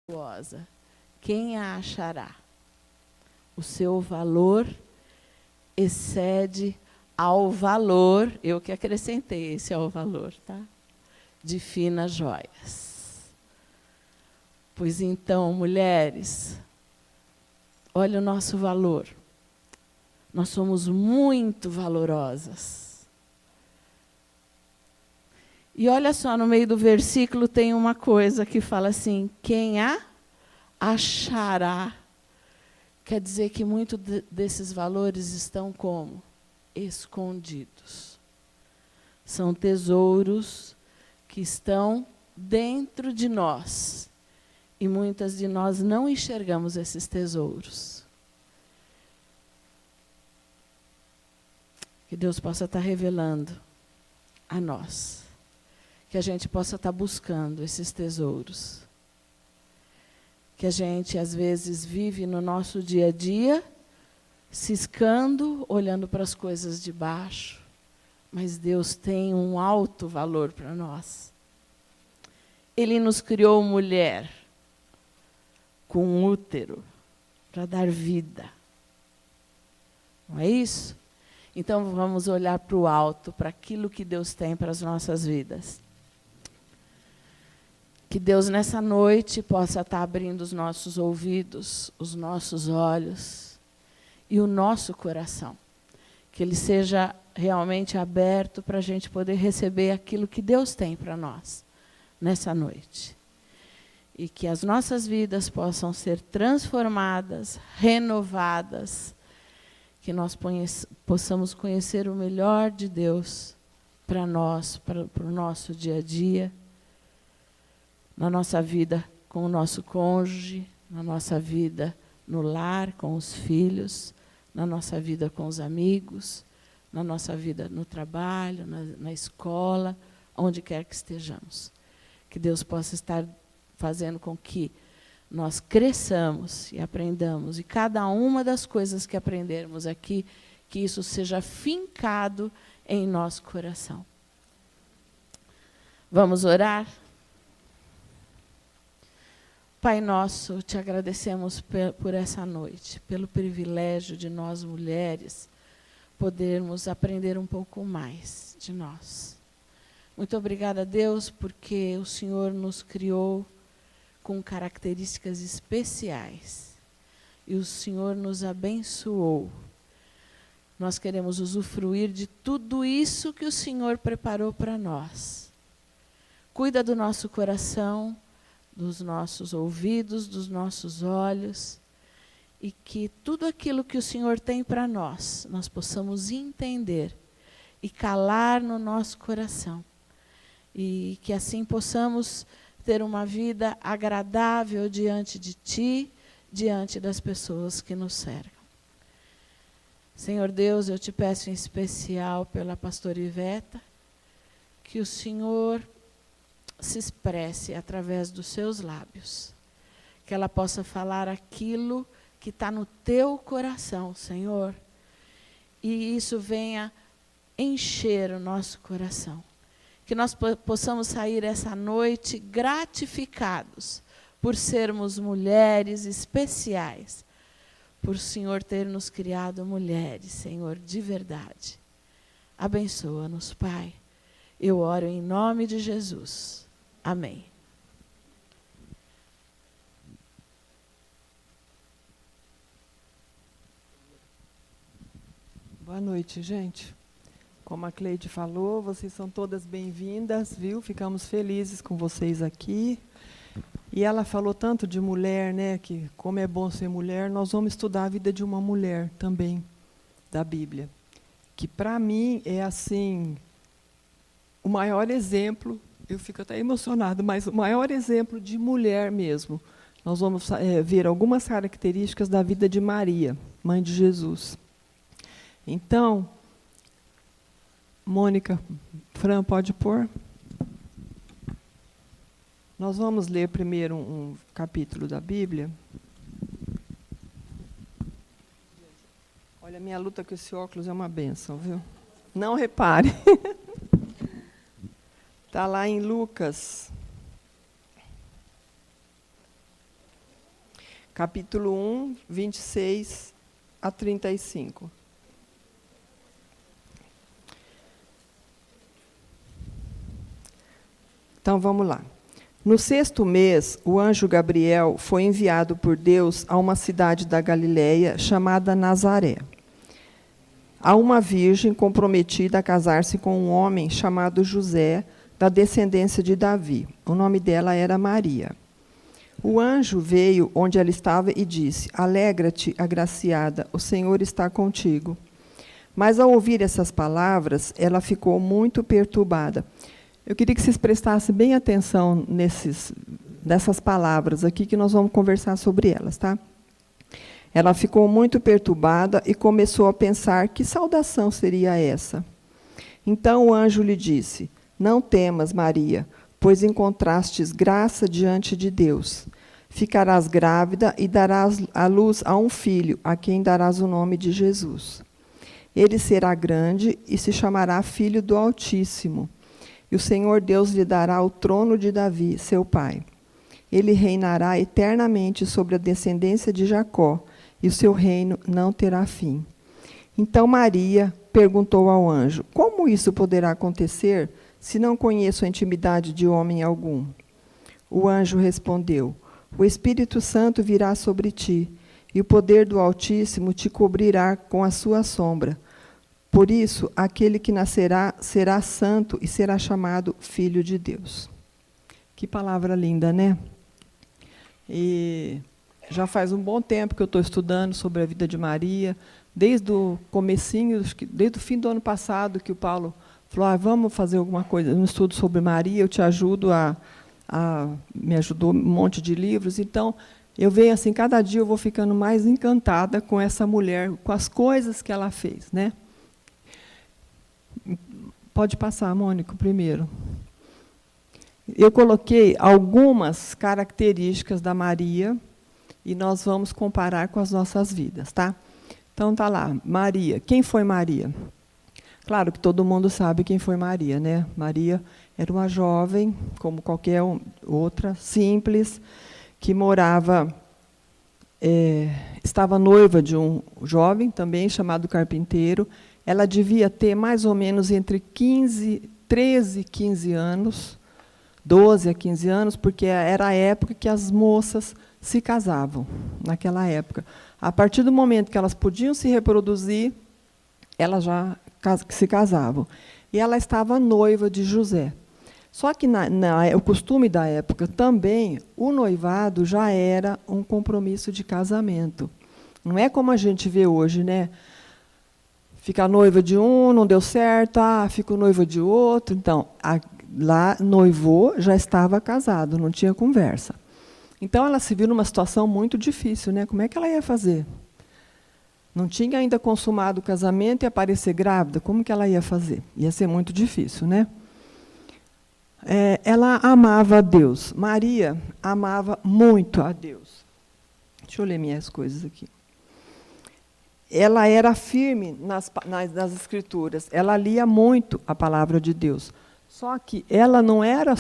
valiosa, quem a achará? O seu valor excede ao valor, eu que acrescentei esse ao valor, tá? De finas joias. Pois então, mulheres, olha o nosso valor. Nós somos muito valorosas. E olha só, no meio do versículo tem uma coisa que fala assim, quem a achará. Quer dizer que muitos desses valores estão como? Escondidos. São tesouros que estão dentro de nós. E muitas de nós não enxergamos esses tesouros. Que Deus possa estar revelando a nós. Que a gente possa estar buscando esses tesouros. Que a gente, às vezes, vive no nosso dia a dia, ciscando, olhando para as coisas de baixo. Mas Deus tem um alto valor para nós. Ele nos criou mulher, com um útero, para dar vida. Não é isso? Então, vamos olhar para o alto, para aquilo que Deus tem para as nossas vidas. Que Deus, nessa noite, possa estar abrindo os nossos ouvidos, os nossos olhos e o nosso coração. Que ele seja realmente aberto para a gente poder receber aquilo que Deus tem para nós nessa noite. E que as nossas vidas possam ser transformadas, renovadas, que nós possamos conhecer o melhor de Deus para nós, para o nosso dia a dia, na nossa vida com o nosso cônjuge, na nossa vida no lar com os filhos, na nossa vida com os amigos, na nossa vida no trabalho, na escola, onde quer que estejamos. Que Deus possa estar fazendo com que nós cresçamos e aprendamos, e cada uma das coisas que aprendermos aqui, que isso seja fincado em nosso coração. Vamos orar? Pai nosso, te agradecemos por essa noite, pelo privilégio de nós mulheres podermos aprender um pouco mais de nós. Muito obrigada, Deus, porque o Senhor nos criou com características especiais e o Senhor nos abençoou. Nós queremos usufruir de tudo isso que o Senhor preparou para nós. Cuida do nosso coração, dos nossos ouvidos, dos nossos olhos, e que tudo aquilo que o Senhor tem para nós, nós possamos entender e calar no nosso coração. E que assim possamos ter uma vida agradável diante de Ti, diante das pessoas que nos cercam. Senhor Deus, eu te peço em especial pela pastora Iveta, que o Senhor se expresse através dos seus lábios. Que ela possa falar aquilo que está no teu coração, Senhor. E isso venha encher o nosso coração. Que nós possamos sair essa noite gratificados por sermos mulheres especiais. Por o Senhor ter nos criado mulheres, Senhor, de verdade. Abençoa-nos, Pai. Eu oro em nome de Jesus. Amém. Boa noite, gente. Como a Cleide falou, vocês são todas bem-vindas, viu? Ficamos felizes com vocês aqui. E ela falou tanto de mulher, né? Que como é bom ser mulher, nós vamos estudar a vida de uma mulher também, da Bíblia. Que para mim é assim, o maior exemplo. Eu fico até emocionada, mas o maior exemplo de mulher mesmo. Nós vamos ver algumas características da vida de Maria, mãe de Jesus. Então, Mônica, Fran, pode pôr? Nós vamos ler primeiro um capítulo da Bíblia. Olha, a minha luta com esse óculos é uma bênção, viu? Não repare. Está lá em Lucas capítulo 1, 26 a 35. Então, vamos lá. No 6º mês, o anjo Gabriel foi enviado por Deus a uma cidade da Galileia chamada Nazaré, a uma virgem comprometida a casar-se com um homem chamado José, da descendência de Davi. O nome dela era Maria. O anjo veio onde ela estava e disse: Alegra-te, agraciada, o Senhor está contigo. Mas, ao ouvir essas palavras, ela ficou muito perturbada. Eu queria que vocês prestassem bem atenção nessas palavras aqui, que nós vamos conversar sobre elas, tá? Ela ficou muito perturbada e começou a pensar que saudação seria essa. Então o anjo lhe disse: Não temas, Maria, pois encontrastes graça diante de Deus. Ficarás grávida e darás à luz a um filho, a quem darás o nome de Jesus. Ele será grande e se chamará Filho do Altíssimo. E o Senhor Deus lhe dará o trono de Davi, seu pai. Ele reinará eternamente sobre a descendência de Jacó, e o seu reino não terá fim. Então Maria perguntou ao anjo: Como isso poderá acontecer, se não conheço a intimidade de homem algum? O anjo respondeu: O Espírito Santo virá sobre ti, e o poder do Altíssimo te cobrirá com a sua sombra. Por isso, aquele que nascerá será santo e será chamado Filho de Deus. Que palavra linda, né? E já faz um bom tempo que eu estou estudando sobre a vida de Maria, desde o comecinho, desde o fim do ano passado, que o Paulo falou: vamos fazer alguma coisa, um estudo sobre Maria, eu te ajudo me ajudou um monte de livros. Então, eu venho assim, cada dia eu vou ficando mais encantada com essa mulher, com as coisas que ela fez, né? Pode passar, Mônica, primeiro. Eu coloquei algumas características da Maria e nós vamos comparar com as nossas vidas, tá? Então, tá lá, Maria. Quem foi Maria? Claro que todo mundo sabe quem foi Maria, né? Maria era uma jovem, como qualquer outra, simples, que morava, estava noiva de um jovem também chamado carpinteiro. Ela devia ter mais ou menos entre 13 e 15 anos, 12 a 15 anos, porque era a época que as moças se casavam, naquela época. A partir do momento que elas podiam se reproduzir, elas já se casavam. E ela estava noiva de José. Só que, o costume da época também, o noivado já era um compromisso de casamento. Não é como a gente vê hoje, né? Fica noiva de um, não deu certo, fico noiva de outro. Então, lá noivou, já estava casado, não tinha conversa. Então, ela se viu numa situação muito difícil, né? Como é que ela ia fazer? Não tinha ainda consumado o casamento e aparecer grávida, como que ela ia fazer? Ia ser muito difícil, né? Ela amava a Deus. Maria amava muito a Deus. Deixa eu ler minhas coisas aqui. Ela era firme nas Escrituras. Ela lia muito a palavra de Deus. Só que ela não era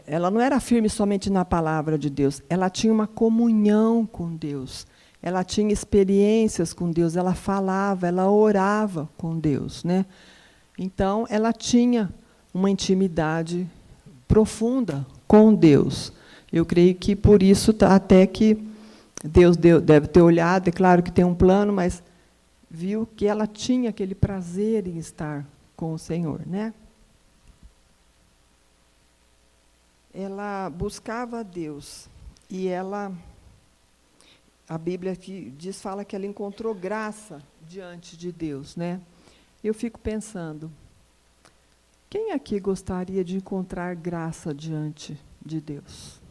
ela não era firme somente na palavra de Deus. Ela tinha uma comunhão com Deus. Ela tinha experiências com Deus. Ela falava, ela orava com Deus, né? Então, ela tinha uma intimidade profunda com Deus. Eu creio que por isso até que Deus deve ter olhado, é claro que tem um plano, mas viu que ela tinha aquele prazer em estar com o Senhor, né? Ela buscava a Deus e a Bíblia aqui fala que ela encontrou graça diante de Deus, né? Eu fico pensando, quem aqui gostaria de encontrar graça diante de Deus?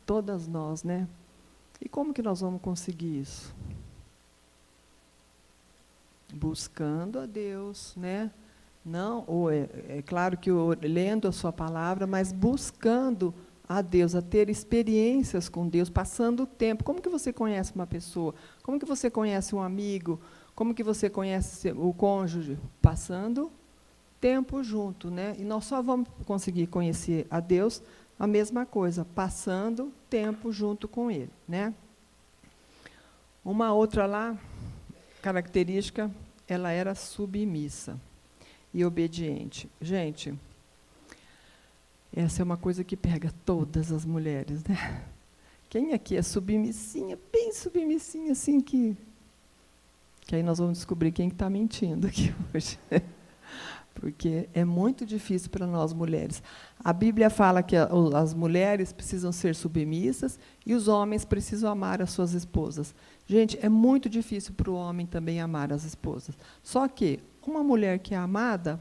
Todas nós, né? E como que nós vamos conseguir isso? Buscando a Deus, né? Não, ou é claro que lendo a sua palavra, mas buscando a Deus, a ter experiências com Deus, passando o tempo. Como que você conhece uma pessoa? Como que você conhece um amigo? Como que você conhece o cônjuge? Passando tempo junto, né? E nós só vamos conseguir conhecer a Deus a mesma coisa, passando tempo junto com ele, né? Uma outra lá, característica, ela era submissa e obediente. Gente, essa é uma coisa que pega todas as mulheres, né? Quem aqui é submissinha, bem submissinha, assim, que aí nós vamos descobrir quem está mentindo aqui hoje. Porque é muito difícil para nós mulheres. A Bíblia fala que as mulheres precisam ser submissas e os homens precisam amar as suas esposas. Gente, é muito difícil para o homem também amar as esposas. Só que uma mulher que é amada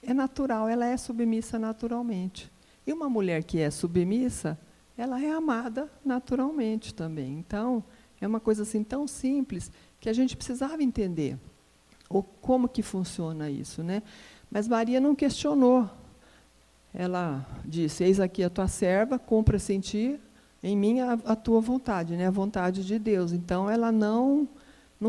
é natural, ela é submissa naturalmente. E uma mulher que é submissa, ela é amada naturalmente também. Então, é uma coisa assim tão simples que a gente precisava entender como que funciona isso, né? Mas Maria não questionou. Ela disse: eis aqui a tua serva, cumpra-se em mim a tua vontade, né? A vontade de Deus. Então, ela não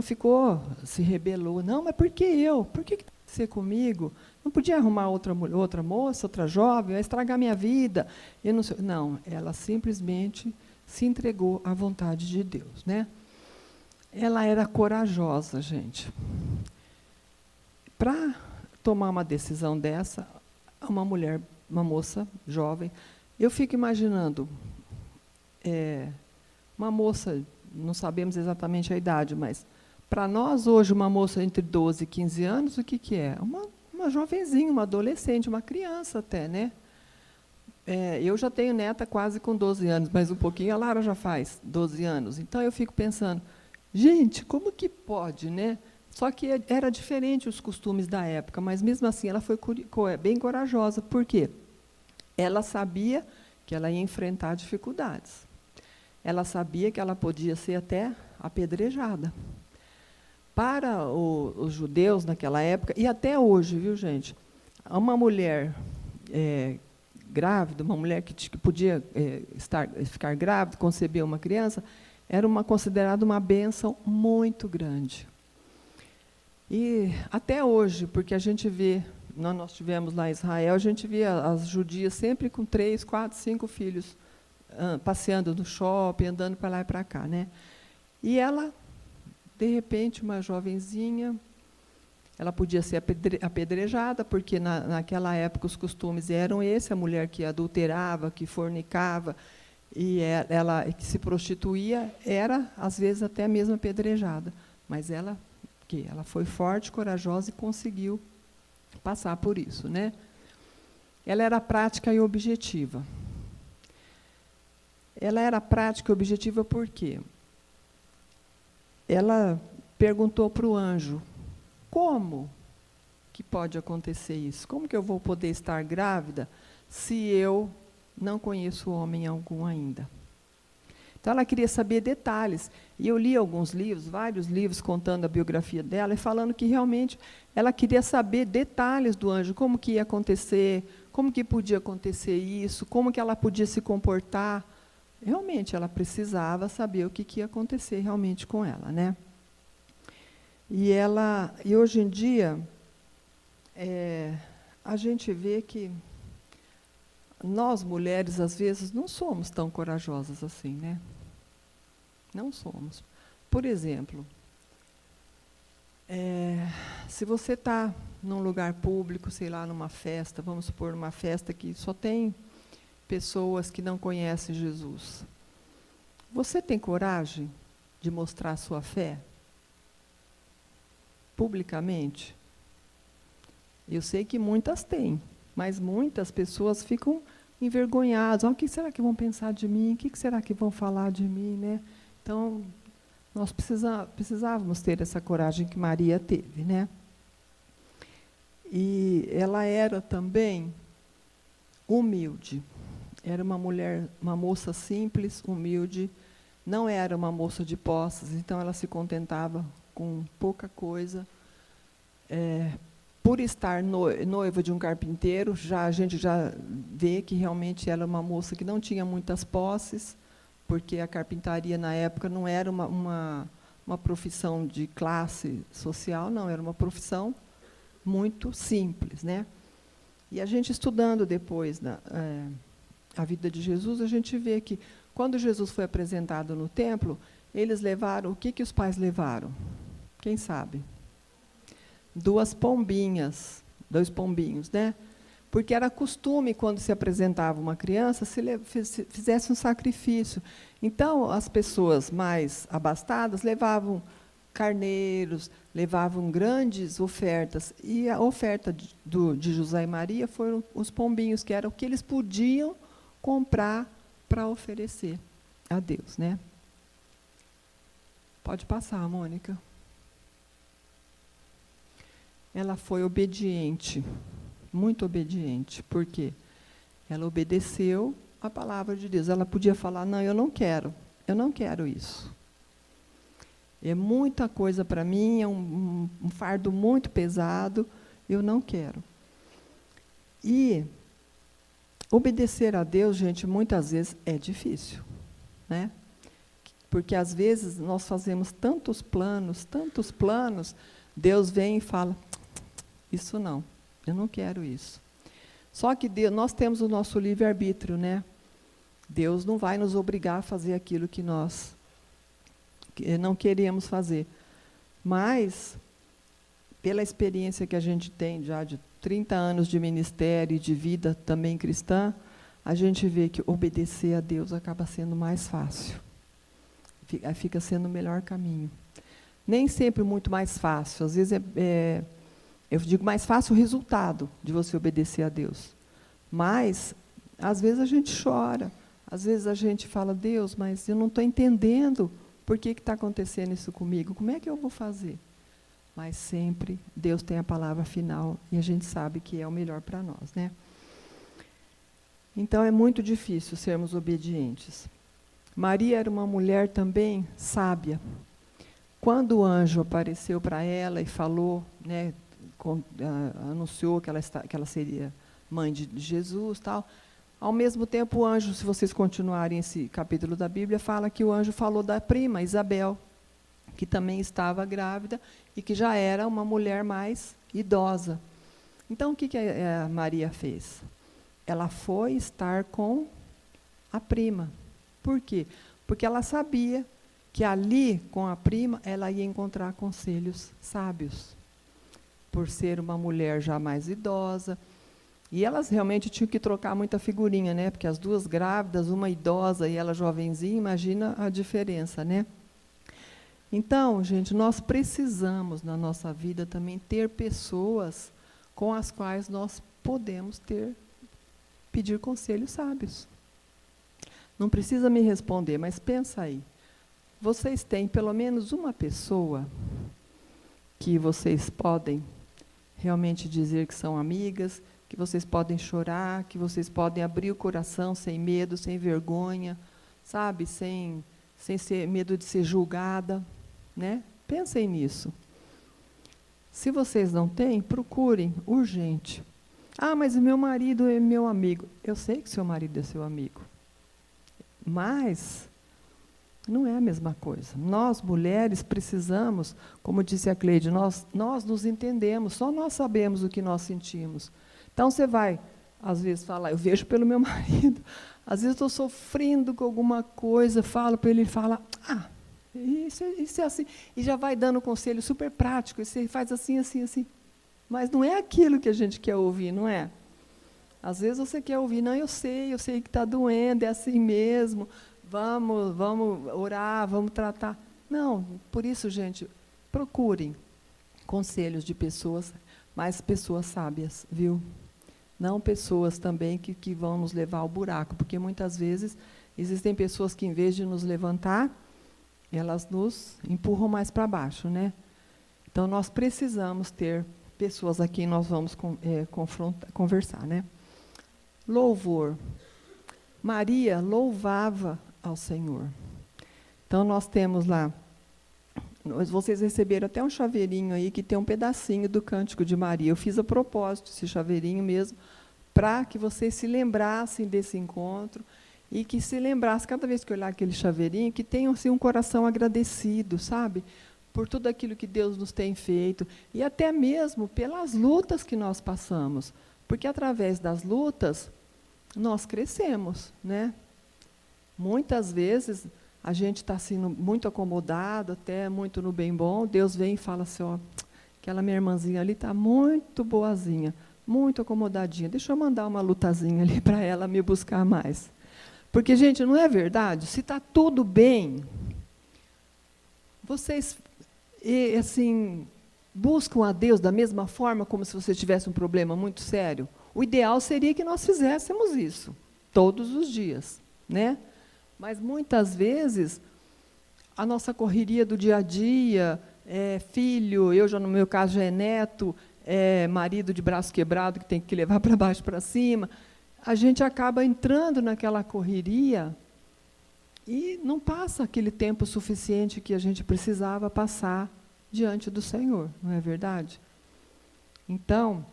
ficou, se rebelou. Não, mas por que eu? Por que tem que ser comigo? Não podia arrumar outra moça, outra jovem, vai estragar minha vida. Eu não sei. Não, ela simplesmente se entregou à vontade de Deus, né? Ela era corajosa, gente. Para tomar uma decisão dessa, uma mulher, uma moça jovem, eu fico imaginando, uma moça, não sabemos exatamente a idade, mas para nós hoje, uma moça entre 12 e 15 anos, o que é? Uma jovenzinha, uma adolescente, uma criança até, né? Eu já tenho neta quase com 12 anos, mas um pouquinho a Lara já faz 12 anos. Então, eu fico pensando, gente, como que pode, né? Só que era diferente os costumes da época, mas, mesmo assim, ela foi bem corajosa. Por quê? Ela sabia que ela ia enfrentar dificuldades. Ela sabia que ela podia ser até apedrejada. Para os judeus, naquela época, e até hoje, viu, gente? Uma mulher grávida, uma mulher que podia ficar grávida, conceber uma criança, era considerada uma bênção muito grande. E até hoje, porque a gente vê, nós tivemos lá em Israel, a gente via as judias sempre com 3, 4, 5 filhos, passeando no shopping, andando para lá e para cá, né? E ela, de repente, uma jovenzinha, ela podia ser apedrejada, porque naquela época os costumes eram esse, a mulher que adulterava, que fornicava, e ela que se prostituía, era, às vezes, até mesmo apedrejada. Mas ela foi forte, corajosa e conseguiu passar por isso, né? Ela era prática e objetiva. Ela era prática e objetiva por quê? Ela perguntou para o anjo: como que pode acontecer isso? Como que eu vou poder estar grávida se eu não conheço homem algum ainda? Então, ela queria saber detalhes. E eu li alguns livros, vários livros, contando a biografia dela, e falando que, realmente, ela queria saber detalhes do anjo, como que ia acontecer, como que podia acontecer isso, como que ela podia se comportar. Realmente, ela precisava saber o que ia acontecer realmente com ela, né? E hoje em dia, a gente vê que nós, mulheres, às vezes, não somos tão corajosas assim, né? Não somos. Por exemplo, se você está num lugar público, sei lá, numa festa, vamos supor, numa festa que só tem pessoas que não conhecem Jesus, você tem coragem de mostrar a sua fé publicamente? Eu sei que muitas têm, mas muitas pessoas ficam envergonhadas. O que será que vão pensar de mim? O que será que vão falar de mim, né? Então, nós precisávamos ter essa coragem que Maria teve, né? E ela era também humilde. Era uma mulher, uma moça simples, humilde. Não era uma moça de posses, então ela se contentava com pouca coisa. Por estar noiva de um carpinteiro, a gente já vê que realmente ela era uma moça que não tinha muitas posses, porque a carpintaria, na época, não era uma profissão de classe social, não, era uma profissão muito simples, né? E a gente, estudando depois a vida de Jesus, a gente vê que, quando Jesus foi apresentado no templo, eles levaram, o que os pais levaram? Quem sabe? 2 pombinhos, né? Porque era costume, quando se apresentava uma criança, se fizesse um sacrifício. Então, as pessoas mais abastadas levavam carneiros, levavam grandes ofertas. E a oferta de José e Maria foram os pombinhos, que era o que eles podiam comprar para oferecer a Deus, né? Pode passar, Mônica. Ela foi obediente, muito obediente. Por quê? Ela obedeceu a palavra de Deus. Ela podia falar, não, eu não quero isso. É muita coisa para mim, é um fardo muito pesado, eu não quero. E obedecer a Deus, gente, muitas vezes é difícil, né? Porque, às vezes, nós fazemos tantos planos, Deus vem e fala, isso não, eu não quero isso. Só que nós temos o nosso livre-arbítrio, né? Deus não vai nos obrigar a fazer aquilo que nós não queremos fazer. Mas, pela experiência que a gente tem já de 30 anos de ministério e de vida também cristã, a gente vê que obedecer a Deus acaba sendo mais fácil. Fica sendo o melhor caminho. Nem sempre muito mais fácil. Às vezes, eu digo mais fácil o resultado de você obedecer a Deus. Mas, às vezes, a gente chora. Às vezes, a gente fala, Deus, mas eu não estou entendendo por que está acontecendo isso comigo. Como é que eu vou fazer? Mas sempre Deus tem a palavra final e a gente sabe que é o melhor para nós, né? Então, é muito difícil sermos obedientes. Maria era uma mulher também sábia. Quando o anjo apareceu para ela e falou, né, anunciou que ela seria mãe de Jesus, tal, ao mesmo tempo o anjo, se vocês continuarem esse capítulo da Bíblia, fala que o anjo falou da prima, Isabel, que também estava grávida e que já era uma mulher mais idosa. Então, o que a Maria fez? Ela foi estar com a prima. Por quê? Porque ela sabia que ali, com a prima, ela ia encontrar conselhos sábios. Por ser uma mulher já mais idosa. E elas realmente tinham que trocar muita figurinha, né? Porque as duas grávidas, uma idosa e ela jovenzinha, imagina a diferença, né? Então, gente, nós precisamos, na nossa vida, também ter pessoas com as quais nós podemos pedir conselhos sábios. Não precisa me responder, mas pensa aí. Vocês têm pelo menos uma pessoa que vocês podem realmente dizer que são amigas, que vocês podem chorar, que vocês podem abrir o coração sem medo, sem vergonha, sabe? Sem medo de ser julgada, né? Pensem nisso. Se vocês não têm, procurem, urgente. Ah, mas o meu marido é meu amigo. Eu sei que seu marido é seu amigo. Mas não é a mesma coisa. Nós, mulheres, precisamos, como disse a Cleide, nós nos entendemos, só nós sabemos o que nós sentimos. Então, você vai, às vezes, falar, eu vejo pelo meu marido, às vezes estou sofrendo com alguma coisa, falo para ele, ele fala, isso é assim, e já vai dando um conselho super prático, e você faz assim, assim, assim. Mas não é aquilo que a gente quer ouvir, não é? Às vezes você quer ouvir, não, eu sei que está doendo, é assim mesmo, vamos orar, vamos tratar. Não, por isso, gente, procurem conselhos de pessoas, mas pessoas sábias, viu? Não pessoas também que vão nos levar ao buraco, porque muitas vezes existem pessoas que, em vez de nos levantar, elas nos empurram mais para baixo, né? Então, nós precisamos ter pessoas a quem nós vamos conversar, né? Louvor. Maria louvava ao Senhor. Então, nós temos lá, vocês receberam até um chaveirinho aí que tem um pedacinho do Cântico de Maria. Eu fiz a propósito esse chaveirinho mesmo, para que vocês se lembrassem desse encontro e que se lembrassem, cada vez que olhar aquele chaveirinho, que tenham assim, um coração agradecido, sabe? Por tudo aquilo que Deus nos tem feito e até mesmo pelas lutas que nós passamos. Porque, através das lutas, nós crescemos, né? Muitas vezes a gente está assim, muito acomodado, até muito no bem bom, Deus vem e fala assim, ó, aquela minha irmãzinha ali está muito boazinha, muito acomodadinha, deixa eu mandar uma lutazinha ali para ela me buscar mais. Porque, gente, não é verdade? Se está tudo bem, vocês, assim, buscam a Deus da mesma forma como se você tivesse um problema muito sério? O ideal seria que nós fizéssemos isso, todos os dias, né? Mas, muitas vezes, a nossa correria do dia a dia, filho, eu já no meu caso já é neto, marido de braço quebrado que tem que levar para baixo para cima, a gente acaba entrando naquela correria e não passa aquele tempo suficiente que a gente precisava passar diante do Senhor, não é verdade? Então,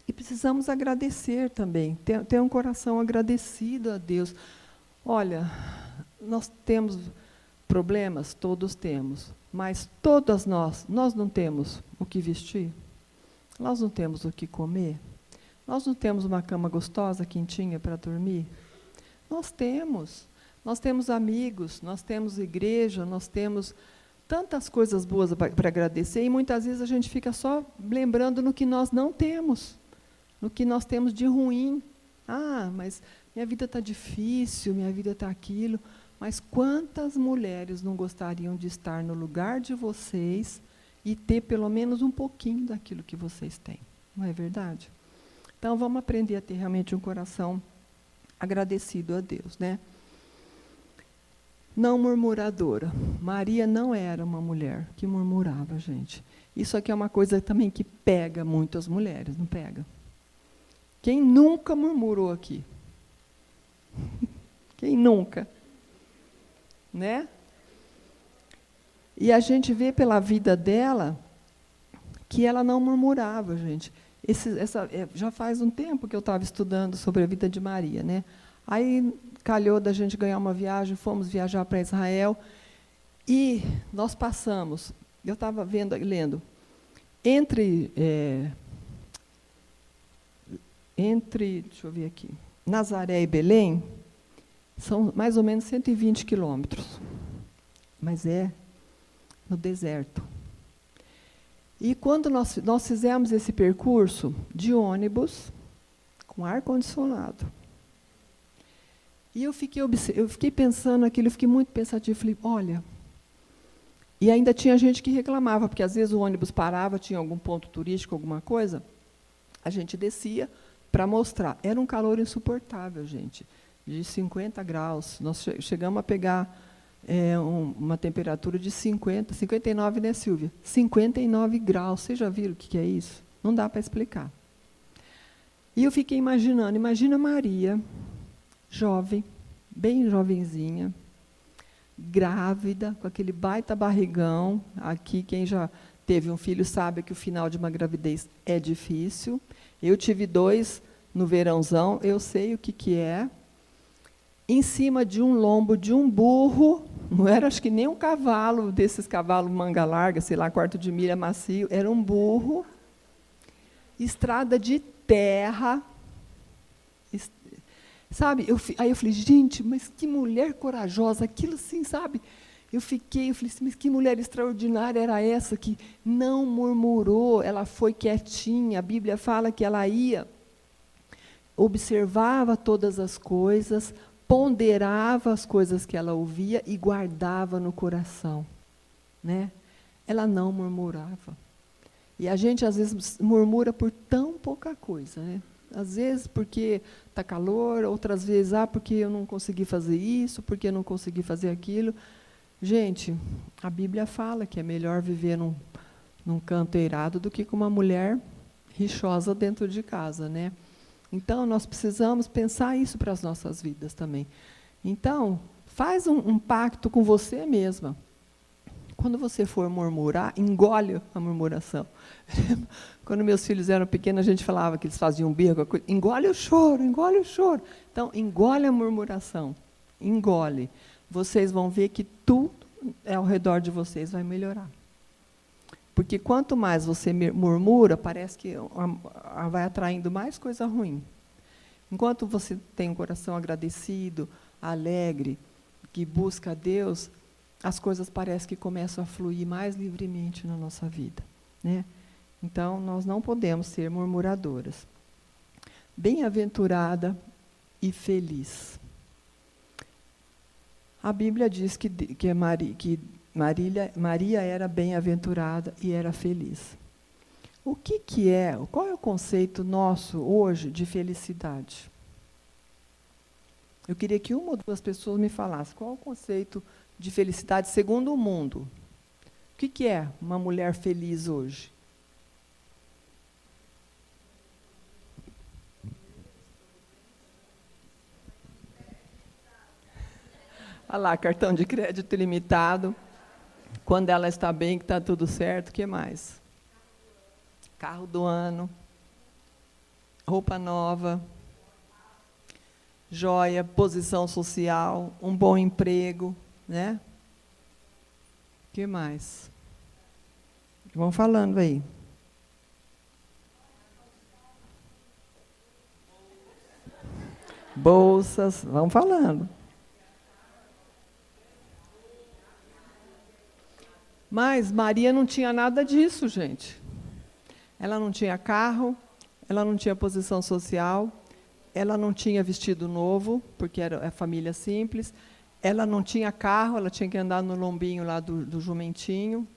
e precisamos agradecer também, ter um coração agradecido a Deus. Olha, nós temos problemas, todos temos, mas todas nós não temos o que vestir, nós não temos o que comer, nós não temos uma cama gostosa, quentinha para dormir. Nós temos amigos, nós temos igreja, nós temos tantas coisas boas para agradecer, e muitas vezes a gente fica só lembrando no que nós não temos, no que nós temos de ruim. Ah, mas minha vida está difícil, minha vida está aquilo. Mas quantas mulheres não gostariam de estar no lugar de vocês e ter pelo menos um pouquinho daquilo que vocês têm? Não é verdade? Então, vamos aprender a ter realmente um coração agradecido a Deus, né? Não murmuradora. Maria não era uma mulher que murmurava, gente. Isso aqui é uma coisa também que pega muito as mulheres, não pega? Quem nunca murmurou aqui? Quem nunca? Né? E a gente vê pela vida dela que ela não murmurava, gente. Já faz um tempo que eu estava estudando sobre a vida de Maria, né? Aí calhou da gente ganhar uma viagem, fomos viajar para Israel, e nós passamos, eu estava lendo, entre, deixa eu ver aqui, Nazaré e Belém, são mais ou menos 120 quilômetros, mas é no deserto. E quando nós fizemos esse percurso de ônibus, com ar-condicionado, e eu fiquei pensando aquilo, eu fiquei muito pensativo, falei, olha, e ainda tinha gente que reclamava, porque às vezes o ônibus parava, tinha algum ponto turístico, alguma coisa, a gente descia para mostrar. Era um calor insuportável, gente, de 50 graus. Nós chegamos a pegar uma temperatura de 59, né, Silvia? 59 graus. Vocês já viram o que é isso? Não dá para explicar. E eu fiquei imaginando, imagina Maria, jovem, bem jovenzinha, grávida, com aquele baita barrigão. Aqui, quem já teve um filho sabe que o final de uma gravidez é difícil. Eu tive 2 no verãozão, eu sei o que é. Em cima de um lombo de um burro, não era, acho que nem um cavalo, desses cavalos manga larga, sei lá, quarto de milha macio, era um burro, estrada de terra, sabe? Aí eu falei, gente, mas que mulher corajosa, aquilo assim, sabe? Eu falei assim, mas que mulher extraordinária era essa, que não murmurou, ela foi quietinha, a Bíblia fala que ela ia, observava todas as coisas, ponderava as coisas que ela ouvia e guardava no coração, né? Ela não murmurava. E a gente, às vezes, murmura por tão pouca coisa, né? Às vezes porque está calor, outras vezes, porque eu não consegui fazer isso, porque eu não consegui fazer aquilo. Gente, a Bíblia fala que é melhor viver num canto eirado do que com uma mulher rixosa dentro de casa, né? Então, nós precisamos pensar isso para as nossas vidas também. Então, faz um pacto com você mesma. Quando você for murmurar, engole a murmuração. Quando meus filhos eram pequenos, a gente falava que eles faziam birra, engole o choro, engole o choro. Então, engole a murmuração, engole. Vocês vão ver que tudo ao redor de vocês vai melhorar. Porque quanto mais você murmura, parece que vai atraindo mais coisa ruim. Enquanto você tem um coração agradecido, alegre, que busca a Deus, as coisas parecem que começam a fluir mais livremente na nossa vida, né? Então, nós não podemos ser murmuradoras. Bem-aventurada e feliz. A Bíblia diz que Maria era bem-aventurada e era feliz. Qual é o conceito nosso hoje de felicidade? Eu queria que uma ou duas pessoas me falassem qual é o conceito de felicidade segundo o mundo. O que é uma mulher feliz hoje? Olha lá, cartão de crédito ilimitado. Quando ela está bem, que está tudo certo, o que mais? Carro do ano, roupa nova, joia, posição social, um bom emprego, né? O que mais? Vão falando aí. Bolsas, vão falando. Mas Maria não tinha nada disso, gente. Ela não tinha carro, ela não tinha posição social, ela não tinha vestido novo, porque era a família simples, ela não tinha carro, ela tinha que andar no lombinho lá do jumentinho,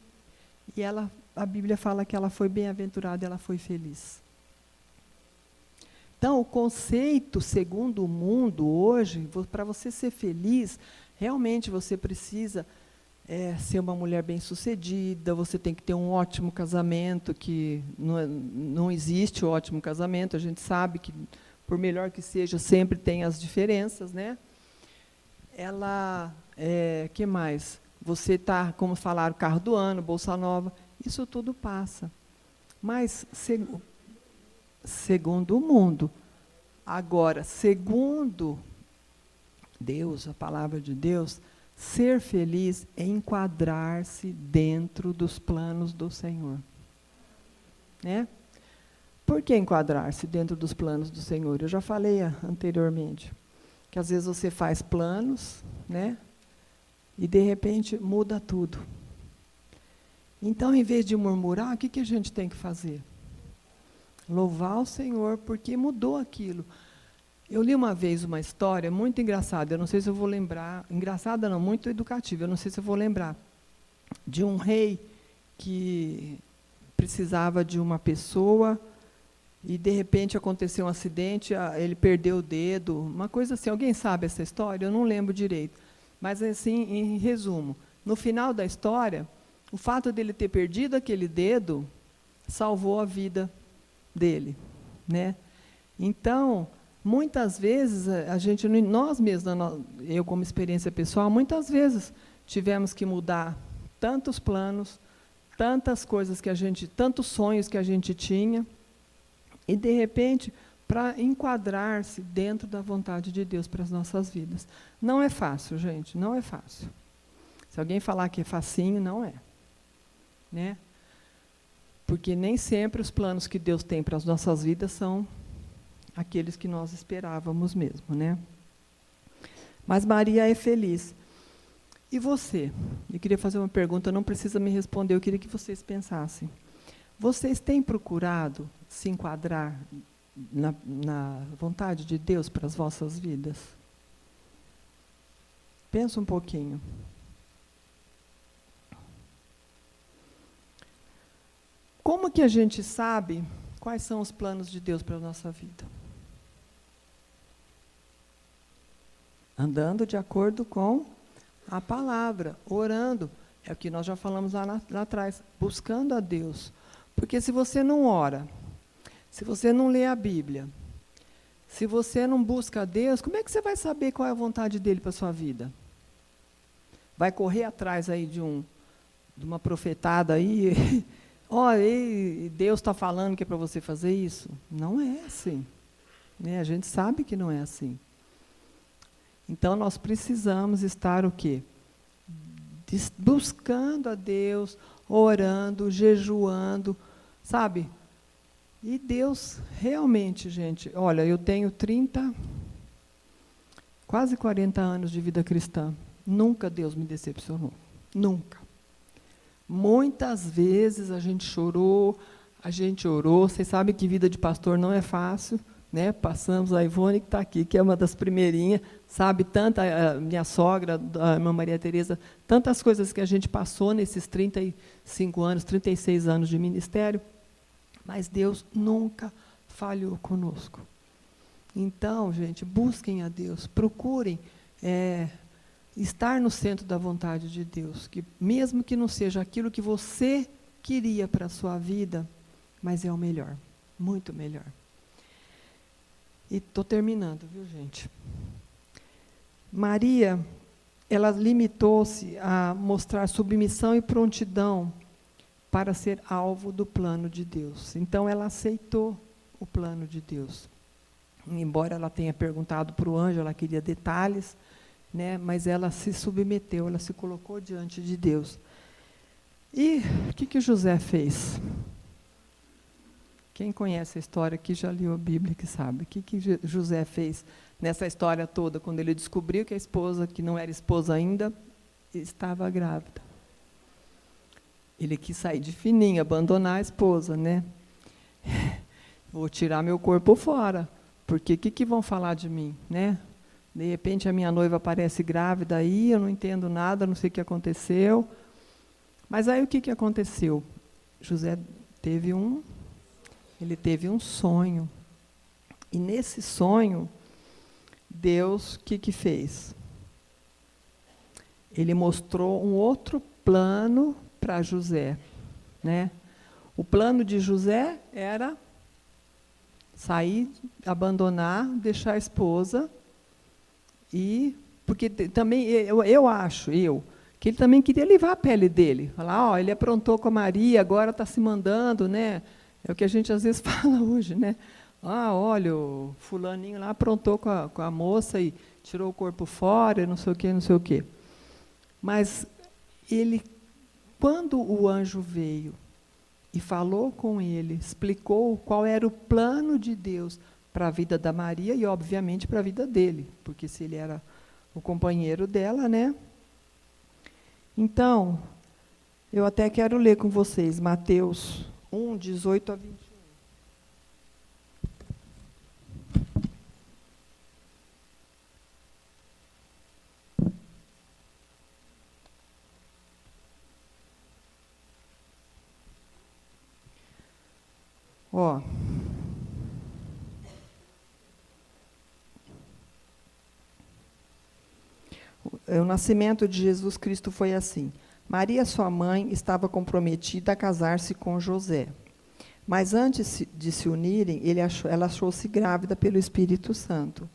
e a Bíblia fala que ela foi bem-aventurada, ela foi feliz. Então, o conceito, segundo o mundo hoje, para você ser feliz, realmente você precisa ser uma mulher bem-sucedida, você tem que ter um ótimo casamento, que não existe o ótimo casamento, a gente sabe que, por melhor que seja, sempre tem as diferenças, né? Que mais? Você está, como falaram, carro do ano, bolsa nova, isso tudo passa. Mas, segundo o mundo, agora, segundo Deus, a palavra de Deus, ser feliz é enquadrar-se dentro dos planos do Senhor. Né? Por que enquadrar-se dentro dos planos do Senhor? Eu já falei anteriormente, que às vezes você faz planos, né? E de repente muda tudo. Então, em vez de murmurar, o que a gente tem que fazer? Louvar o Senhor, porque mudou aquilo. Eu li uma vez uma história muito engraçada, eu não sei se eu vou lembrar, engraçada não, muito educativa, eu não sei se eu vou lembrar, de um rei que precisava de uma pessoa e, de repente, aconteceu um acidente, ele perdeu o dedo, uma coisa assim. Alguém sabe essa história? Eu não lembro direito. Mas, assim, em resumo, no final da história, o fato dele ter perdido aquele dedo salvou a vida dele, né? Então, muitas vezes, nós mesmos, eu como experiência pessoal, muitas vezes tivemos que mudar tantos planos, tantas coisas tantos sonhos que a gente tinha, e, de repente, para enquadrar-se dentro da vontade de Deus para as nossas vidas. Não é fácil, gente, não é fácil. Se alguém falar que é facinho, não é. Né? Porque nem sempre os planos que Deus tem para as nossas vidas são aqueles que nós esperávamos mesmo, né? Mas Maria é feliz. E você? Eu queria fazer uma pergunta, não precisa me responder, eu queria que vocês pensassem. Vocês têm procurado se enquadrar na vontade de Deus para as vossas vidas? Pensa um pouquinho. Como que a gente sabe quais são os planos de Deus para a nossa vida? Andando de acordo com a palavra, orando. É o que nós já falamos lá atrás, buscando a Deus. Porque se você não ora, se você não lê a Bíblia, se você não busca a Deus, como é que você vai saber qual é a vontade dele para a sua vida? Vai correr atrás aí de uma profetada aí, Deus está falando que é para você fazer isso? Não é assim. Né? A gente sabe que não é assim. Então, nós precisamos estar o quê? Buscando a Deus, orando, jejuando, sabe? E Deus, realmente, gente, olha, eu tenho quase 40 anos de vida cristã. Nunca Deus me decepcionou. Nunca. Muitas vezes a gente chorou, a gente orou. Vocês sabem que vida de pastor não é fácil, né? Passamos, a Ivone que está aqui, que é uma das primeirinhas, sabe, a minha sogra, a irmã Maria Tereza, tantas coisas que a gente passou nesses 35 anos, 36 anos de ministério, mas Deus nunca falhou conosco. Então, gente, busquem a Deus, procurem estar no centro da vontade de Deus, que mesmo que não seja aquilo que você queria para a sua vida, mas é o melhor, muito melhor. E estou terminando, viu, gente? Maria, ela limitou-se a mostrar submissão e prontidão para ser alvo do plano de Deus. Então, ela aceitou o plano de Deus. Embora ela tenha perguntado para o anjo, ela queria detalhes, né, mas ela se submeteu, ela se colocou diante de Deus. E o que José fez? Quem conhece a história, que já leu a Bíblia, que sabe. O que José fez nessa história toda, quando ele descobriu que a esposa, que não era esposa ainda, estava grávida? Ele quis sair de fininho, abandonar a esposa, né? Vou tirar meu corpo fora, porque o que vão falar de mim, né? De repente a minha noiva aparece grávida aí, eu não entendo nada, não sei o que aconteceu. Mas aí o que aconteceu? José teve um sonho. E nesse sonho, Deus o que fez? Ele mostrou um outro plano para José, né? O plano de José era sair, abandonar, deixar a esposa, e porque também eu acho que ele também queria livrar a pele dele, falar, ele aprontou com a Maria, agora está se mandando, né? É o que a gente às vezes fala hoje, né? Olha, o fulaninho lá aprontou com a moça e tirou o corpo fora, não sei o quê, não sei o quê. Mas ele, quando o anjo veio e falou com ele, explicou qual era o plano de Deus para a vida da Maria e, obviamente, para a vida dele, porque se ele era o companheiro dela, né? Então, eu até quero ler com vocês Mateus 1, 18 a 21. O nascimento de Jesus Cristo foi assim. Maria, sua mãe, estava comprometida a casar-se com José. Mas antes de se unirem, ela achou-se grávida pelo Espírito Santo.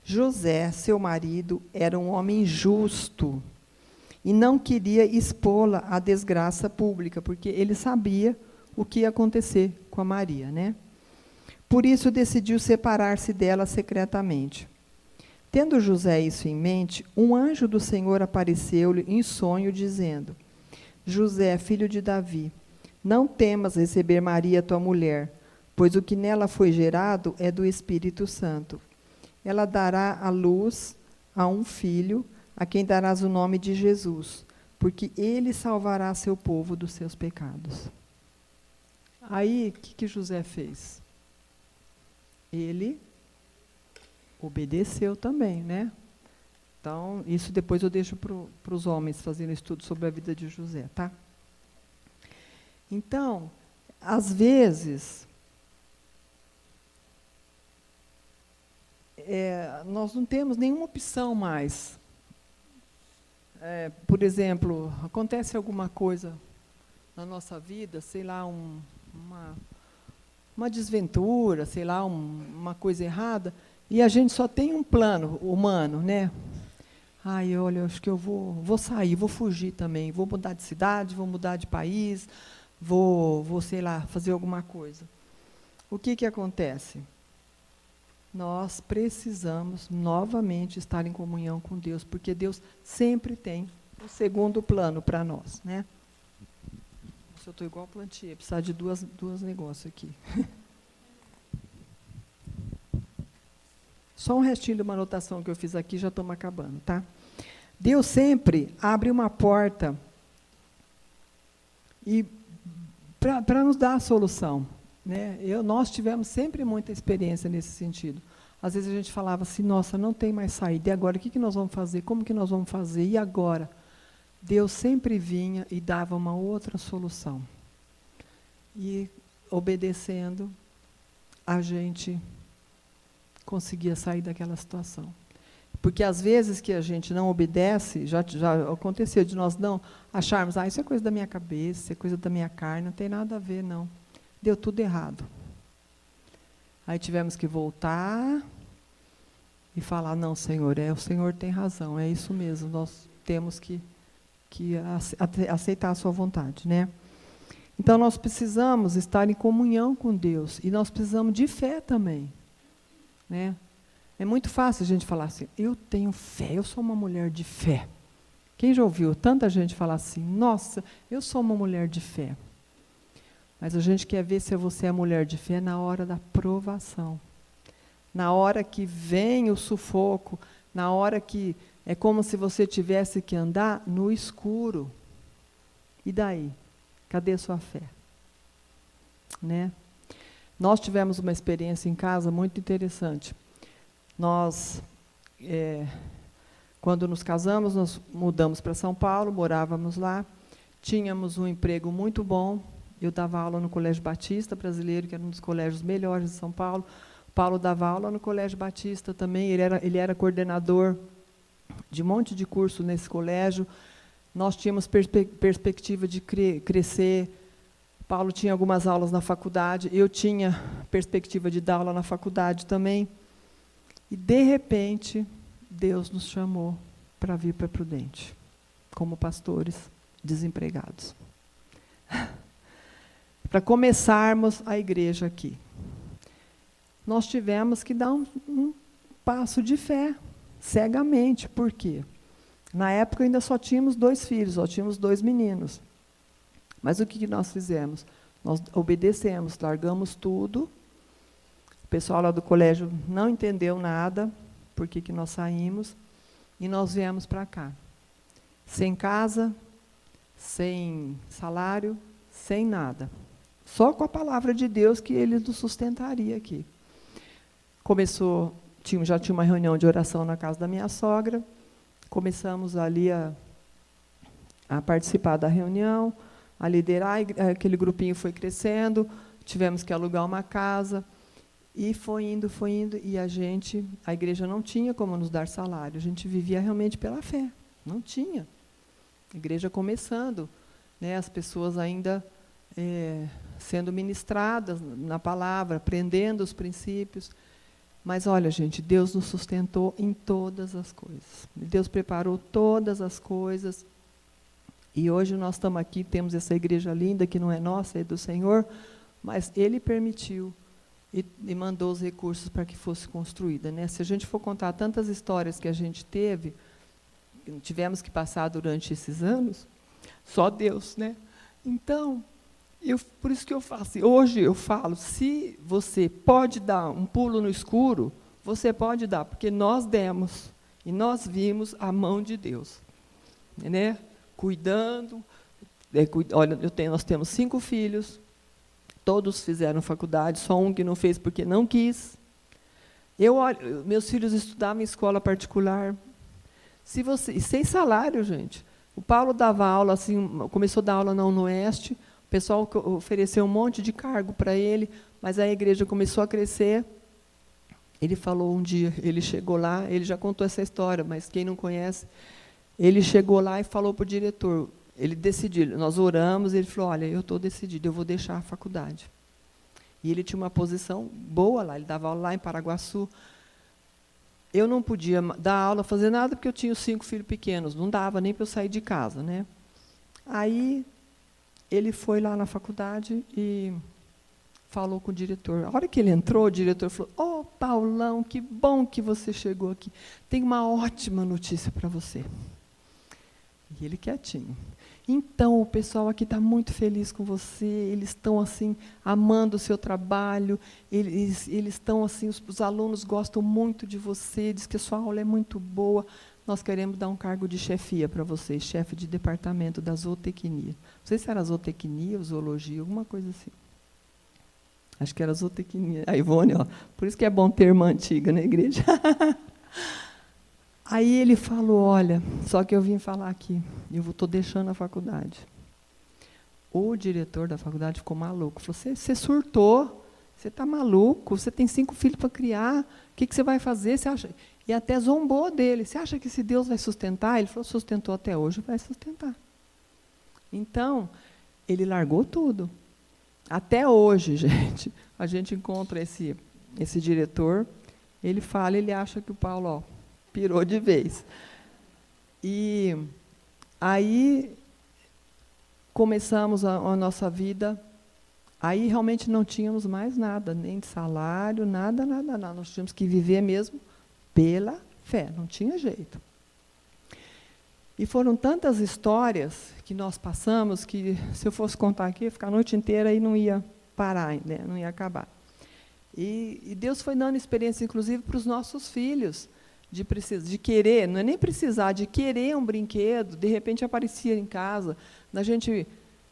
José, seu marido, era um homem justo e não queria expô-la à desgraça pública, porque ele sabia o que ia acontecer com a Maria, né? Por isso decidiu separar-se dela secretamente. Tendo José isso em mente, um anjo do Senhor apareceu-lhe em sonho, dizendo: José, filho de Davi, não temas receber Maria, tua mulher, pois o que nela foi gerado é do Espírito Santo. Ela dará à luz a um filho, a quem darás o nome de Jesus, porque ele salvará seu povo dos seus pecados. Aí, o que José fez? Ele obedeceu também, né? Então, isso depois eu deixo para os homens fazerem estudo sobre a vida de José, tá? Então, às vezes, nós não temos nenhuma opção mais. Por exemplo, acontece alguma coisa na nossa vida, sei lá, uma desventura, sei lá, uma coisa errada, e a gente só tem um plano humano, né? Olha, acho que eu vou sair, vou fugir também, vou mudar de cidade, vou mudar de país, vou, sei lá, fazer alguma coisa. O que acontece? Nós precisamos novamente estar em comunhão com Deus, porque Deus sempre tem um segundo plano para nós, né? Eu estou igual a plantinha, precisar de duas negócios aqui. Só um restinho de uma anotação que eu fiz aqui, já estamos acabando, tá? Deus sempre abre uma porta e para nos dar a solução, né? Nós tivemos sempre muita experiência nesse sentido. Às vezes a gente falava assim, nossa, não tem mais saída, e agora o que nós vamos fazer? Como que nós vamos fazer? E agora? Deus sempre vinha e dava uma outra solução. E, obedecendo, a gente conseguia sair daquela situação. Porque, às vezes, que a gente não obedece, já aconteceu de nós não acharmos, isso é coisa da minha cabeça, isso é coisa da minha carne, não tem nada a ver, não. Deu tudo errado. Aí tivemos que voltar e falar, não, Senhor, o Senhor tem razão, é isso mesmo, nós temos que aceitar a sua vontade, né? Então, nós precisamos estar em comunhão com Deus, e nós precisamos de fé também, né? É muito fácil a gente falar assim, eu tenho fé, eu sou uma mulher de fé. Quem já ouviu tanta gente falar assim, nossa, eu sou uma mulher de fé. Mas a gente quer ver se você é mulher de fé na hora da provação. Na hora que vem o sufoco, na hora que é como se você tivesse que andar no escuro. E daí? Cadê sua fé? Né? Nós tivemos uma experiência em casa muito interessante. Nós, quando nos casamos, nós mudamos para São Paulo, morávamos lá, tínhamos um emprego muito bom. Eu dava aula no Colégio Batista Brasileiro, que era um dos colégios melhores de São Paulo. Paulo dava aula no Colégio Batista também, ele era coordenador de um monte de curso nesse colégio. Nós tínhamos perspectiva de crescer. Paulo tinha algumas aulas na faculdade, eu tinha perspectiva de dar aula na faculdade também. E, de repente, Deus nos chamou para vir para Prudente, como pastores desempregados. Para começarmos a igreja aqui. Nós tivemos que dar um passo de fé, cegamente. Por quê? Na época ainda só tínhamos 2 filhos, só tínhamos 2 meninos. Mas o que nós fizemos? Nós obedecemos, largamos tudo. O pessoal lá do colégio não entendeu nada, por que nós saímos, e nós viemos para cá. Sem casa, sem salário, sem nada. Só com a palavra de Deus que Ele nos sustentaria aqui. Já tinha uma reunião de oração na casa da minha sogra, começamos ali a participar da reunião, a liderar, aquele grupinho foi crescendo, tivemos que alugar uma casa, e foi indo, e a igreja não tinha como nos dar salário, a gente vivia realmente pela fé, não tinha. A igreja começando, né, as pessoas ainda sendo ministradas na palavra, aprendendo os princípios. Mas, olha, gente, Deus nos sustentou em todas as coisas. Deus preparou todas as coisas. E hoje nós estamos aqui, temos essa igreja linda, que não é nossa, é do Senhor, mas Ele permitiu e mandou os recursos para que fosse construída, né? Se a gente for contar tantas histórias que a gente tivemos que passar durante esses anos, só Deus, né? Então, por isso que eu falo assim, hoje eu falo, se você pode dar um pulo no escuro, você pode dar, porque nós demos, e nós vimos a mão de Deus, né? Cuidando, olha, nós temos 5 filhos, todos fizeram faculdade, só um que não fez porque não quis. Meus filhos estudavam em escola particular, sem salário, gente. O Paulo dava aula, assim, começou a dar aula na UNOeste, o pessoal ofereceu um monte de cargo para ele, mas a igreja começou a crescer. Ele falou um dia, ele chegou lá, ele já contou essa história, mas quem não conhece, ele chegou lá e falou para o diretor, ele decidiu, nós oramos, ele falou, olha, eu estou decidido, eu vou deixar a faculdade. E ele tinha uma posição boa lá, ele dava aula lá em Paraguaçu. Eu não podia dar aula, fazer nada, porque eu tinha os 5 filhos pequenos, não dava nem para eu sair de casa, né? Aí, ele foi lá na faculdade e falou com o diretor. A hora que ele entrou, o diretor falou, Paulão, que bom que você chegou aqui. Tem uma ótima notícia para você. E ele quietinho. Então, o pessoal aqui está muito feliz com você, eles estão assim, amando o seu trabalho, eles estão assim, os alunos gostam muito de você, diz que a sua aula é muito boa, nós queremos dar um cargo de chefia para vocês, chefe de departamento da zootecnia. Não sei se era zootecnia ou zoologia, alguma coisa assim. Acho que era zootecnia. A Ivone, ó, por isso que é bom ter irmã antiga na igreja. Aí ele falou, olha, só que eu vim falar aqui, eu estou deixando a faculdade. O diretor da faculdade ficou maluco. Falou, você surtou, você está maluco, você tem 5 filhos para criar, o que você vai fazer? Você acha? E até zombou dele. Você acha que esse Deus vai sustentar? Ele falou, sustentou até hoje, vai sustentar. Então, ele largou tudo. Até hoje, gente, a gente encontra esse diretor, ele fala, ele acha que o Paulo, ó, pirou de vez. E aí começamos a nossa vida, aí realmente não tínhamos mais nada, nem de salário, nada. Nós tínhamos que viver mesmo pela fé, não tinha jeito. E foram tantas histórias que nós passamos, que se eu fosse contar aqui, ia ficar a noite inteira e não ia parar, né? Não ia acabar. E Deus foi dando experiência, inclusive, para os nossos filhos, de querer, não é nem precisar, de querer um brinquedo, de repente aparecia em casa, a gente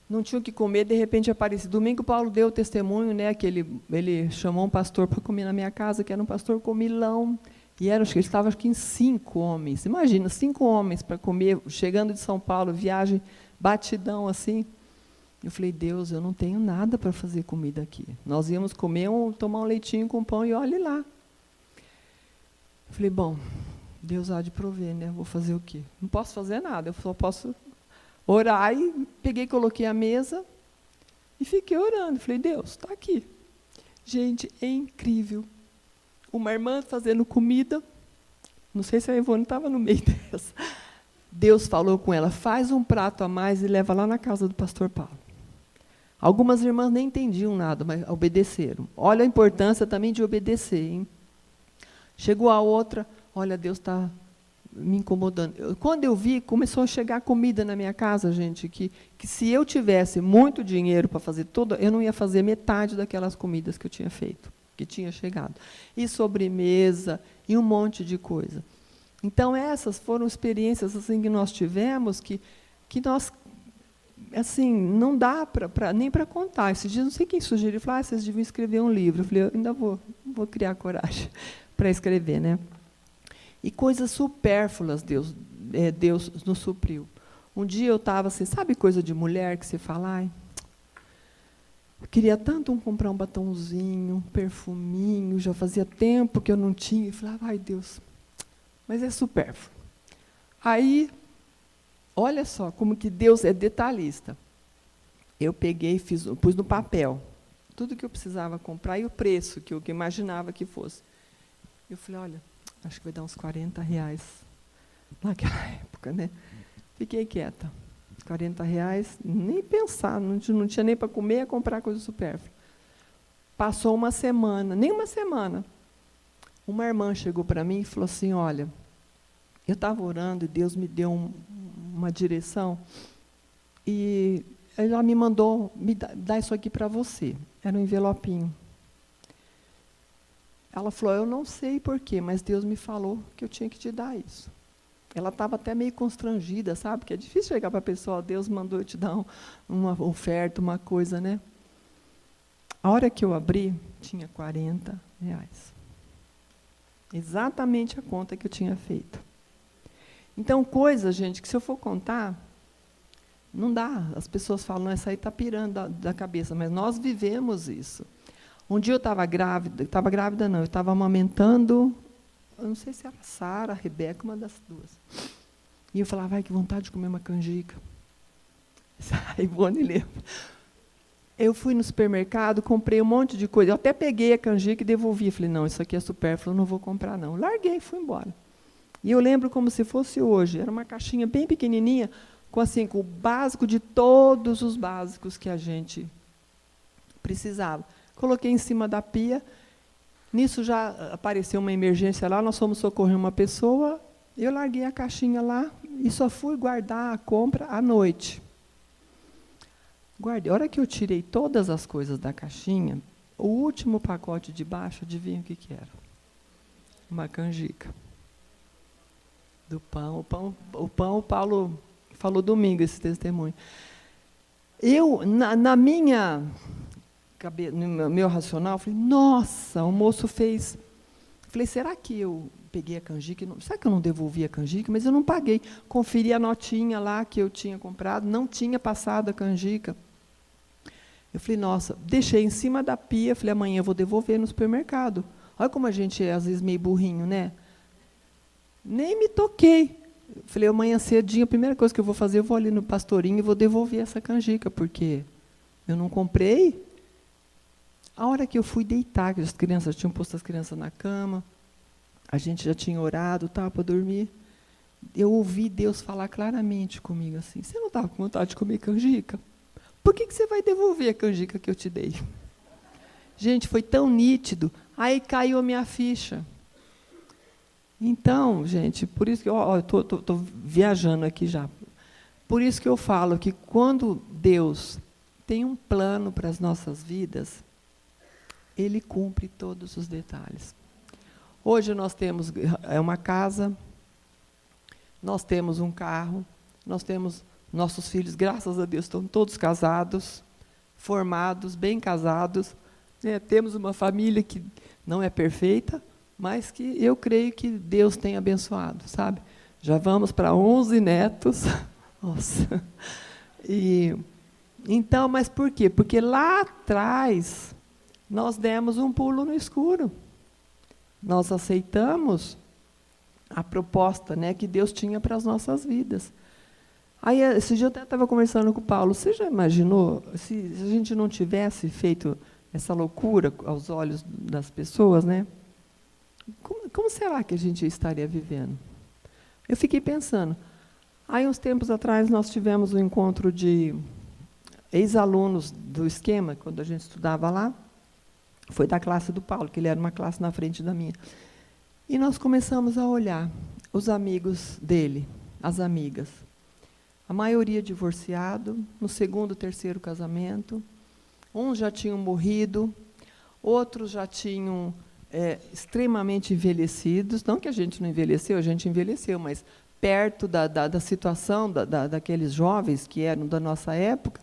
não tinha o que comer, de repente aparecia. Domingo, Paulo deu o testemunho, né, que ele chamou um pastor para comer na minha casa, que era um pastor comilão, e ele estava, acho que, em 5 homens. Imagina, 5 homens para comer, chegando de São Paulo, viagem, batidão, assim. Eu falei, Deus, eu não tenho nada para fazer comida aqui. Nós íamos comer, tomar um leitinho com pão e olhe lá. Eu falei, bom, Deus há de prover, né? Vou fazer o quê? Não posso fazer nada, eu só posso orar. E peguei, coloquei a mesa e fiquei orando. Falei, Deus, está aqui. Gente, é incrível. Uma irmã fazendo comida, não sei se a Ivone estava no meio dessa. Deus falou com ela, faz um prato a mais e leva lá na casa do pastor Paulo. Algumas irmãs nem entendiam nada, mas obedeceram. Olha a importância também de obedecer, hein? Chegou a outra, olha, Deus está me incomodando. Quando eu vi, começou a chegar comida na minha casa, gente, que se eu tivesse muito dinheiro para fazer tudo, eu não ia fazer metade daquelas comidas que eu tinha feito, que tinha chegado. E sobremesa, e um monte de coisa. Então, essas foram experiências assim, que nós tivemos, que nós, assim, não dá nem para contar. Esses dias, não sei quem sugeriu, falou, vocês deviam escrever um livro. Eu falei, eu ainda vou criar coragem para escrever, né? E coisas supérfluas Deus nos supriu. Um dia eu estava assim, sabe coisa de mulher que você fala, ai, eu queria tanto comprar um batonzinho, um perfuminho, já fazia tempo que eu não tinha, e falava, ai Deus, mas é supérfluo. Aí, olha só como que Deus é detalhista. Eu peguei, pus no papel tudo que eu precisava comprar e o preço que eu imaginava que fosse. Eu falei, olha, acho que vai dar uns R$40 naquela época, né? Fiquei quieta. R$40, nem pensar, não tinha nem para comer, ia comprar coisa supérflua. Passou uma semana, nem uma semana. Uma irmã chegou para mim e falou assim, olha, eu estava orando e Deus me deu uma direção e ela me mandou dar isso aqui para você. Era um envelopinho. Ela falou, eu não sei porquê, mas Deus me falou que eu tinha que te dar isso. Ela estava até meio constrangida, sabe? Porque é difícil chegar para a pessoa, Deus mandou eu te dar uma oferta, uma coisa, né? A hora que eu abri, tinha R$40. Exatamente a conta que eu tinha feito. Então, coisas, gente, que se eu for contar, não dá. As pessoas falam, essa aí está pirando da cabeça, mas nós vivemos isso. Um dia eu estava grávida não, eu estava amamentando, eu não sei se era a Sara, a Rebeca, uma das duas. E eu falava, ai, que vontade de comer uma canjica. A Ivone lembra. Eu fui no supermercado, comprei um monte de coisa, eu até peguei a canjica e devolvi. Falei, não, isso aqui é supérfluo, não vou comprar, não. Larguei e fui embora. E eu lembro como se fosse hoje, era uma caixinha bem pequenininha, com o básico de todos os básicos que a gente precisava. Coloquei em cima da pia, nisso já apareceu uma emergência lá, nós fomos socorrer uma pessoa, eu larguei a caixinha lá e só fui guardar a compra à noite. Guardei. A hora que eu tirei todas as coisas da caixinha, o último pacote de baixo, adivinha o que era? Uma canjica. Do pão. O Paulo falou domingo esse testemunho. Eu, na minha cabeça, no meu racional, falei, nossa, o moço fez. Falei, será que eu peguei a canjica? Será que eu não devolvi a canjica? Mas eu não paguei. Conferi a notinha lá que eu tinha comprado, não tinha passado a canjica. Eu falei, nossa, deixei em cima da pia, falei, amanhã eu vou devolver no supermercado. Olha como a gente é, às vezes, meio burrinho, né? Nem me toquei. Falei, amanhã cedinho, a primeira coisa que eu vou fazer, eu vou ali no Pastorinho e vou devolver essa canjica, porque eu não comprei. A hora que eu fui deitar, que as crianças tinham posto as crianças na cama, a gente já tinha orado, para dormir, eu ouvi Deus falar claramente comigo assim, você não estava com vontade de comer canjica? Por que você vai devolver a canjica que eu te dei? Gente, foi tão nítido, aí caiu a minha ficha. Então, gente, por isso que eu estou viajando aqui já. Por isso que eu falo que quando Deus tem um plano para as nossas vidas, Ele cumpre todos os detalhes. Hoje nós temos uma casa, nós temos um carro, nós temos nossos filhos, graças a Deus, estão todos casados, formados, bem casados. Temos uma família que não é perfeita, mas que eu creio que Deus tem abençoado, sabe? Já vamos para 11 netos. Nossa. Então, mas por quê? Porque lá atrás nós demos um pulo no escuro. Nós aceitamos a proposta, né, que Deus tinha para as nossas vidas. Aí, esse dia eu até estava conversando com o Paulo. Você já imaginou se a gente não tivesse feito essa loucura aos olhos das pessoas, né? Como será que a gente estaria vivendo? Eu fiquei pensando. Aí, uns tempos atrás, nós tivemos um encontro de ex-alunos do esquema, quando a gente estudava lá. Foi da classe do Paulo, que ele era uma classe na frente da minha. E nós começamos a olhar os amigos dele, as amigas. A maioria divorciado, no segundo, terceiro casamento. Uns já tinham morrido, outros já tinham extremamente envelhecidos. Não que a gente não envelheceu, a gente envelheceu, mas perto da situação daqueles jovens que eram da nossa época,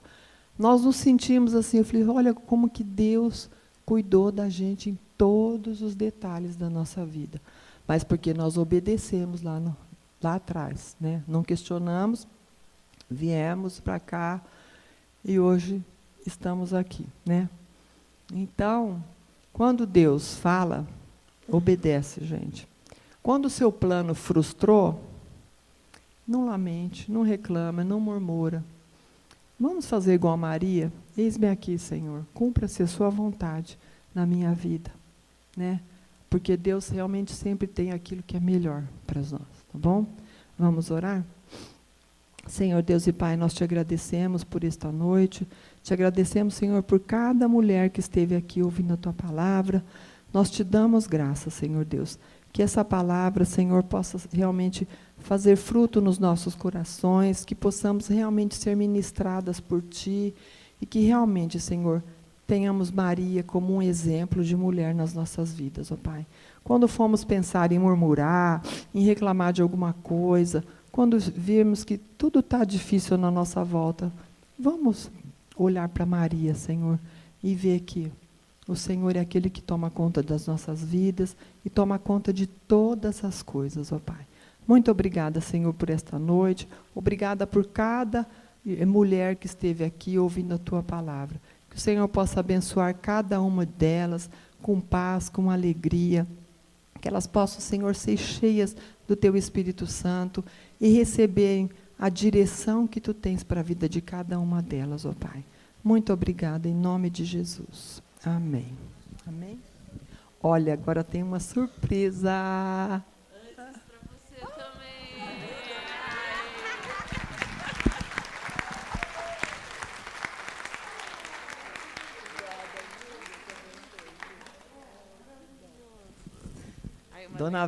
nós nos sentimos assim. Eu falei, olha como que Deus cuidou da gente em todos os detalhes da nossa vida. Mas porque nós obedecemos lá atrás, né? Não questionamos, viemos para cá e hoje estamos aqui, né? Então, quando Deus fala, obedece, gente. Quando o seu plano frustrou, não lamente, não reclama, não murmura. Vamos fazer igual a Maria? Eis-me aqui, Senhor, cumpra-se a sua vontade na minha vida, né? Porque Deus realmente sempre tem aquilo que é melhor para nós, tá bom? Vamos orar? Senhor Deus e Pai, nós te agradecemos por esta noite, te agradecemos, Senhor, por cada mulher que esteve aqui ouvindo a Tua palavra. Nós te damos graça, Senhor Deus, que essa palavra, Senhor, possa realmente fazer fruto nos nossos corações, que possamos realmente ser ministradas por Ti, e que realmente, Senhor, tenhamos Maria como um exemplo de mulher nas nossas vidas, ó Pai. Quando formos pensar em murmurar, em reclamar de alguma coisa, quando virmos que tudo está difícil na nossa volta, vamos olhar para Maria, Senhor, e ver que o Senhor é aquele que toma conta das nossas vidas e toma conta de todas as coisas, ó Pai. Muito obrigada, Senhor, por esta noite. Obrigada por cada mulher que esteve aqui ouvindo a Tua palavra. Que o Senhor possa abençoar cada uma delas com paz, com alegria. Que elas possam, Senhor, ser cheias do Teu Espírito Santo e receberem a direção que Tu tens para a vida de cada uma delas, ó Pai. Muito obrigada, em nome de Jesus. Amém. Amém. Olha, agora tem uma surpresa. Dona